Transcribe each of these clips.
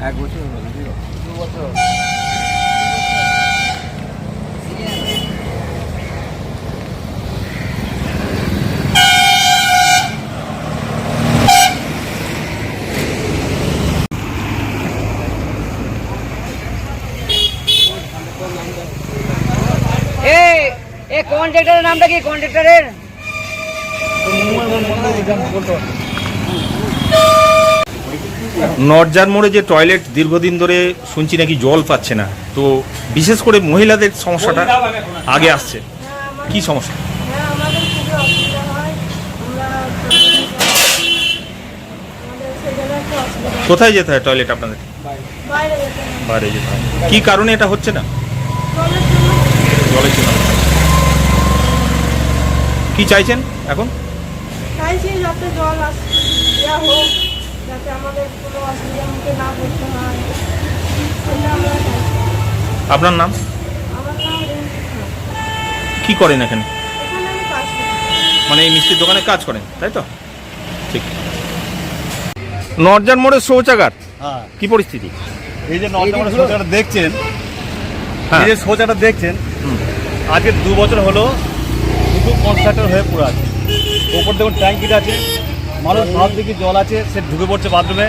1 বছর হলো। 2 বছর। এই কন্ট্রাক্টরের নামটা কি? কন্ট্রাক্টরের নরজার মোড়ে যে টয়লেট দীর্ঘদিন ধরে শুনছি নাকি জল পাচ্ছে না, তো বিশেষ করে মহিলাদের সমস্যাটা আগে আসছে, কি সমস্যা? হ্যাঁ, আমাদের খুবই অসুবিধা হয়। আমাদের সেই জায়গায় একটা অসুবিধা হয়। কোথায় যেতে হয় টয়লেট আপনাদের? বাইরে যেতে হয়। বাইরে যেতে হয়। কি কারণে এটা হচ্ছে না? জলের জন্য জলের জন্য। কি চাইছেন এখন? চাইছি যাতে জল দেওয়া হোক, যাতে আমাদের কোনো অসুবিধার মুখে না পড়তে হয়, সেটা আমরা চাইছি। আপনার নাম? আমার নাম রিঙ্কি খান। কি করেন এখানে? এখানে আমি কাজ করি। মানে এই মিস্ত্রির দোকানে কাজ করেন, তাই তো? ঠিক। নরজার মোড়ের শৌচাগার হ্যাঁ, কি পরিস্থিতি? এই যে নর্দমার শৌচাগারটা দেখছেন, হ্যাঁ। এই যে শৌচাগারটা দেখছেন, আজকে 2 বছর হলো শুধু কনস্ট্রাক্টর হয়ে পড়ে আছে। ওপর দেখুন ট্যাঙ্কিটা আছে, মানুষ ভাব দেখি জল আছে, সে ঢুকে পড়ছে বাথরুমে,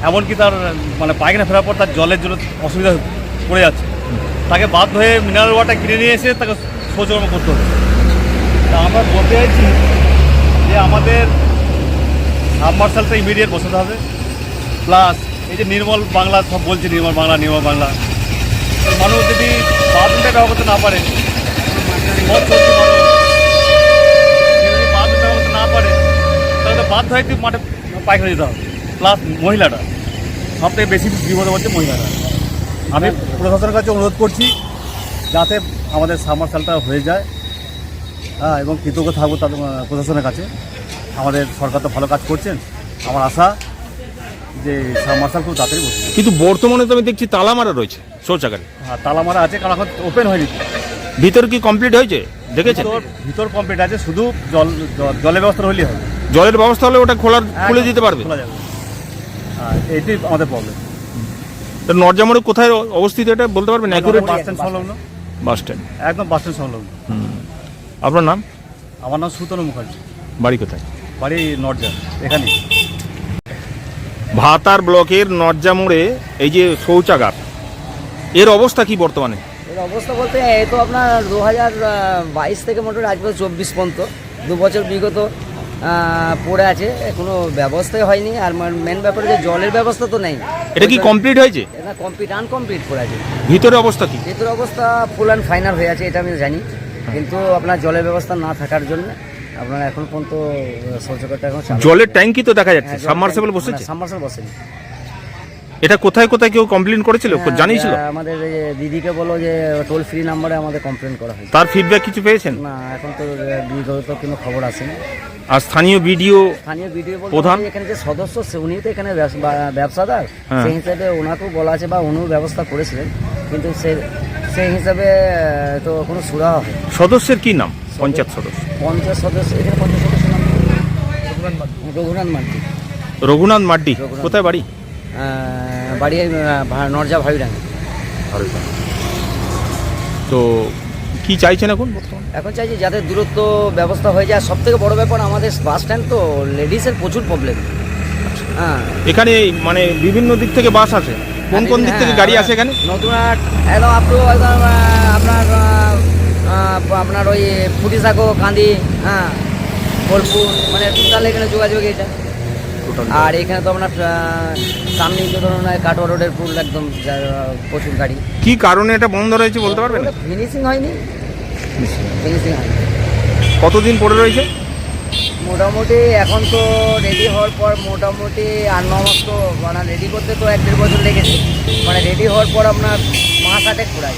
এমনকি তার মানে পায়খানা ফেরার পর তার জলের জন্য অসুবিধা পড়ে যাচ্ছে। তাকে বাধ্য হয়ে মিনারেল ওয়াটার কিনে নিয়ে এসে তাকে শৌচকর্ম করতে হবে। তা আমরা বলতে চাইছি যে আমাদের সাবমার্শালটা ইমিডিয়েট বসাতে হবে, প্লাস এই যে নির্মল বাংলা সব বলছে, নির্মল বাংলা মানুষ যদি বাথরুমটা ব্যবহার করতে না পারে, মদ চলছে মানুষ, সে যদি বাথরুম ব্যবহার করতে না পারে, তাহলে তো বাধ্য হয়ে মাঠে পায়খানা যেতে হবে। প্লাস মহিলাটা সবথেকে বেশি বিপদে পড়ছে মহিলাটা। আমি প্রশাসনের কাছে অনুরোধ করছি যাতে আমাদের সাবমার্শালটা হয়ে যায়, হ্যাঁ, এবং কৃতজ্ঞ থাকবো তাদের প্রশাসনের কাছে। আমাদের সরকার তো ভালো কাজ করছেন, আমার আশা যে সাবমার্শাল খুব তাড়াতাড়ি বসে। কিন্তু বর্তমানে তো আমি দেখছি তালা মারা রয়েছে শৌচাগারে। হ্যাঁ, তালা মারা আছে, কারণ এখন ওপেন হয়নি। ভিতর কি কমপ্লিট হয়েছে দেখেছেন? ভিতর কমপ্লিট আছে, শুধু জলের ব্যবস্থা হলেই হবে। জলের ব্যবস্থা হলে ওটা খুলে দিতে পারবে। খোলা যাবে, হ্যাঁ, এইটাই আমাদের প্রবলেম। তো নরজার মোড়ে কোথায় অবস্থিত এটা বলতে পারবেন? বাস স্ট্যান্ড সংলগ্ন, বাস স্ট্যান্ড, একদম বাস স্ট্যান্ড সংলগ্ন। আপনার নাম? আমার নাম সুতনু মুখার্জি, বাড়ি কোথায়? বাড়ি নর্জার, এখানে। ভাতার ব্লকের নরজার মোড়ে এই যে শৌচাগার, এর অবস্থা কি বর্তমানে? এর অবস্থা বলতে এই তো আপনার 2022 থেকে মোটামুটি আজ পর্যন্ত 24 পর্যন্ত 2 বছর বিগত পড়ে আছে, কোনো ব্যবস্থাই হয়নি। আর মেন ব্যাপার যে জলের ব্যবস্থা তো নেই। এটা কি কমপ্লিট হয়েছে? না, আনকমপ্লিট পড়ে আছে। ভিতরে অবস্থা কি? ভিতর অবস্থা ফুল অ্যান্ড ফাইনাল হয়ে আছে, এটা আমি জানি, কিন্তু আপনার জলের ব্যবস্থা না থাকার জন্য আপনার এখন পর্যন্ত শৌচাগারটা এখন জলের ট্যাঙ্কি তো দেখা যাচ্ছে, সাবমার্সিবল বসেছে। সাবমার্সিবল বসেনি। এটা কোথায় কোথায় কেউ কমপ্লেন করেছিল, জানিয়েছিল? আমাদের দিদিকে বলো যে টোল ফ্রি নাম্বারে আমাদের কমপ্লেন করা হয়েছে। তার ফিডব্যাক কিছু পেয়েছেন? না, এখন তো বিগত কোনো খবর আসেনি। আর স্থানীয় ভিডিও প্রধান এখানে যে সদস্য, উনি তো এখানে ব্যবসাদার, সেই হিসাবে ওনাকেও বলা আছে বা উনিও ব্যবস্থা করেছিলেন, কিন্তু সেই হিসাবে তো কোনো সুরা হবে। সদস্যের কি নাম? পঞ্চায়েত সদস্য? পঞ্চায়েত সদস্য, এখানে পঞ্চায়েত সদস্য নাম রঘুনাথ মান্ডি। রঘুনাথ মাড্ডি। কোথায় বাড়ি? বাড়ি নরজা ভাইডাঙ্গা। তো কি চাইছেন এখন? এখন চাইছি যাতে দূরত্ব ব্যবস্থা হয়ে যায়। সব থেকে বড় ব্যাপার আমাদের বাস স্ট্যান্ড তো লেডিসের প্রচুর প্রবলেম। হ্যাঁ, এখানে মানে বিভিন্ন দিক থেকে বাস আছে। কোন কোন দিক থেকে গাড়ি আসে এখানে? নতুনহাট একদম আপনার ওই ফুটিসাঁকো, কান্দি, হ্যাঁ, বোলপুর, মানে টোটাল এখানে যোগাযোগ এটা। আর এখানে তো আপনার সামনেই তো ধরুন কাটোয়া রোডের পুল, একদম প্রচুর গাড়ি। কি কারণে এটা বন্ধ রয়েছে বলতে পারবেন? ফিনিশিং হয়নি। কতদিন পড়ে রয়েছে? মোটামুটি এখন তো রেডি হওয়ার পর মোটামুটি 8-9 মাস তো, মানে রেডি করতে তো 1-1.5 বছর লেগেছে। মানে রেডি হওয়ার পর আপনার মাস 8 পুরাই।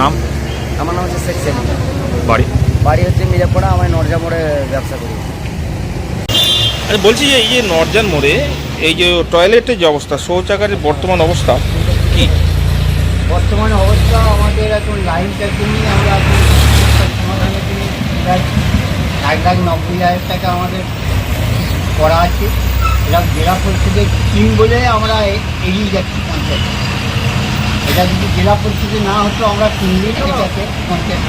নাম? আমার নাম হচ্ছে শেখ সেলিম। বাড়ি হচ্ছে মিরাপাড়া। আমি নরজা মোড়ে ব্যবসা করি। আরে বলছি যে এই যে নরজার মোড়ে এই যে টয়লেটের যে অবস্থা, শৌচাগারের বর্তমান অবস্থা কি? বর্তমানে অবস্থা আমাদের এখন লাইনটার জন্যই আমরা এখন সমাধানের জন্য 1,90,000 টাকা আমাদের করা আছে। এটা জেলা পরিষদের টিম বলে আমরা এগিয়ে যাচ্ছি পঞ্চায়েত। এটা যদি জেলা পরিষদে না হতো আমরা তিনদিন এটাকে পঞ্চায়েত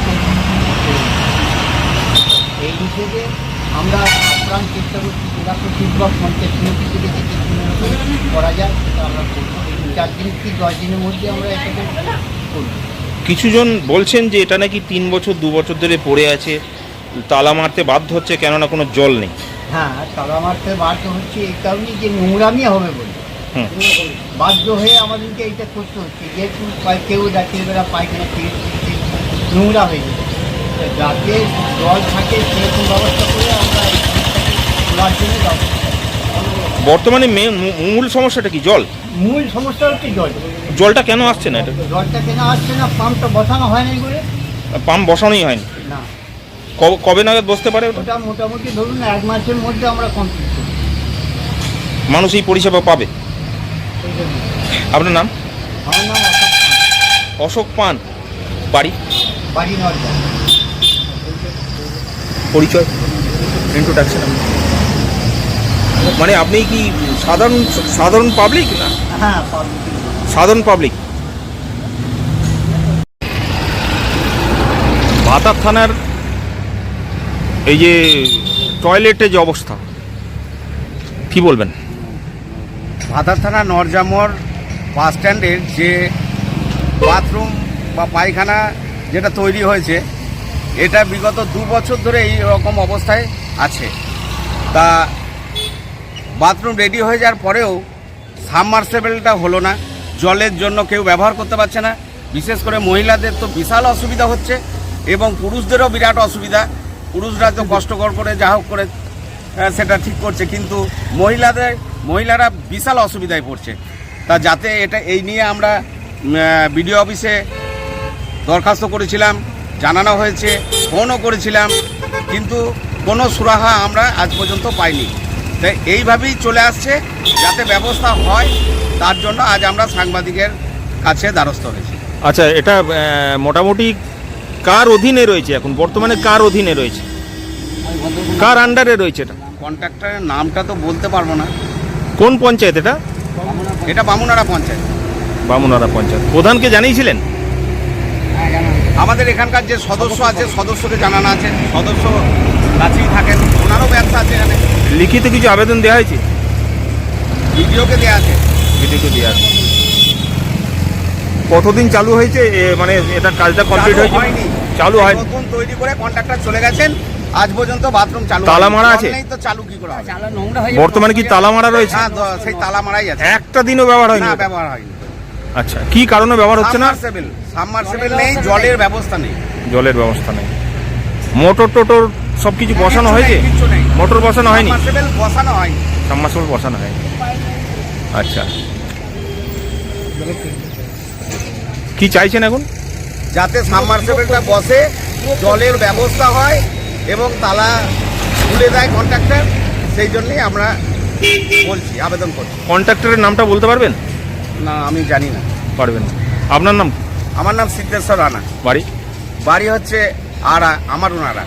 এই হিসেবে আমরা আপ্রাণ চেষ্টা করছি জেলা পরিষদ বা পঞ্চায়েত সমিতি থেকে যেতে কোনোরকম করা যায় সেটা আমরা করবো। 4 দিন কি 10 দিনের মধ্যে আমরা এটাকে করবো। কিছুজন বলছেন যে এটা নাকি 3 বছর 2 বছর ধরে পড়ে আছে, তালা মারতে বাধ্য হচ্ছে কেননা কোনো জল নেই। হ্যাঁ, তালা মারতে বাধ্য হচ্ছে এই কারণেই যে নোংরামি হবে বলে হুম। বাধ্য হয়ে আমাদেরকে এইটা করতে হচ্ছে। যেহেতু কেউ রাতের বেলা পায়খানা খেয়ে নোংরা হয়ে যাবে, যাতে জল থাকে সেরকম ব্যবস্থা করে আমরা এই জিনিসটাকে খোলার জন্য ব্যবস্থা করি। বর্তমানে মূল সমস্যাটা কি? জল। মূল সমস্যা হচ্ছে জল। জলটা কেন আসছে না? এটা জলটা কেন আসছে না? পাম্পটা বসানো হয় নাই বলে। পাম্প বসানোই হয়নি। না, কবে নাগাদ বসতে পারে ওটা? ওটা মোটামুটি ধরুন 1 মাসের মধ্যে আমরা কমপ্লিট করি। মানুষ এই পরিষেবা পাবে। সেই জন্য আপনার নাম? আমার নাম অশোক পান। বাড়ি? বাড়ি নর্দা। পরিচয়, ইন্ট্রোডাকশন। মানে আপনি কি সাধারণ পাবলিক না? হ্যাঁ, পাবলিক। সাধারণ পাবলিক। ভাতার থানার এই যে টয়লেটের যে অবস্থা, কি বলবেন? ভাতার থানা নরজামর বাস স্ট্যান্ডের যে বাথরুম বা পায়খানা যেটা তৈরি হয়েছে, এটা বিগত 2 বছর ধরে এই রকম অবস্থায় আছে। তা বাথরুম রেডি হয়ে যাওয়ার পরেও সাবমার্সেবলটা হলো না, জলের জন্য কেউ ব্যবহার করতে পারছে না। বিশেষ করে মহিলাদের তো বিশাল অসুবিধা হচ্ছে এবং পুরুষদেরও বিরাট অসুবিধা। পুরুষরা তো কষ্টকর করে যা হোক করে সেটা ঠিক করছে, কিন্তু মহিলারা বিশাল অসুবিধায় পড়ছে। তা যাতে এই নিয়ে আমরা বিডিও অফিসে দরখাস্ত করেছিলাম, জানানো হয়েছে, ফোনও করেছিলাম, কিন্তু কোনো সুরাহা আমরা আজ পর্যন্ত পাইনি। তাই এইভাবেই চলে আসছে, যাতে ব্যবস্থা হয় তার জন্য আজ আমরা সাংবাদিকের কাছে দ্বারস্থ হয়েছি। আচ্ছা, এটা মোটামুটি কার অধীনে রয়েছে এখন? বর্তমানে কার অধীনে রয়েছে, কার আন্ডারে রয়েছে এটা? কন্ট্রাক্টরের নামটা তো বলতে পারবো না। কোন পঞ্চায়েত এটা? এটা বামুনারা পঞ্চায়েত। বামুনারা পঞ্চায়েত। প্রধানকে জানিয়েছিলেন? আমাদের এখানকার যে সদস্য আছে, সদস্যকে জানানো আছে, সদস্য কাছেই থাকেন, ওনারও ব্যবসা আছে এখানে। লিখিত কিছু আবেদন দেওয়া হয়েছে? ভিডিওকে দেওয়া আছে। ভিডিওকে দেওয়া আছে। কতদিন চালু হয়েছে মানে এটা কাজটা কমপ্লিট হয়েছে? হয়নি, চালু হয় নতুন তৈরি করে কন্ট্রাক্টর চলে গেছেন, আজ পর্যন্ত বাথরুম চালু তালা হয়নি। মারা আছে? নেই তো চালু কি করে হবে? বর্তমানে কি তালা মারা রয়েছে? হ্যাঁ, সেই তালা মারাই আছে। একটা দিনও ব্যবহার হয়নি? না, ব্যবহার হয়নি। আচ্ছা, কি কারণে ব্যবহার হচ্ছে না? সাবমার্সেবল নেই, জলের ব্যবস্থা নেই। জলের ব্যবস্থা নেই। মোটর টোটর সব কিছু বসানো হয়েছে? কিচ্ছু নেই। মোটর বসানো হয়নি? সাবমার্সেবল বসানো হয়নি। সাবমার্সিবল বসানো হয়নি। আচ্ছা, কি চাইছেন এখন? যাতে সাবমার্সেবলটা বসে, জলের ব্যবস্থা হয় এবং তালা খুলে দেয় কন্ট্রাক্টর, সেই জন্যই আমরা বলছি, আবেদন করছি। কন্ট্রাক্টরের নামটা বলতে পারবেন? না, আমি জানি না। পারবেন না। আপনার নাম? আমার নাম সিদ্ধেশ্বর রানা। বাড়ি? বাড়ি হচ্ছে আমারুনারা।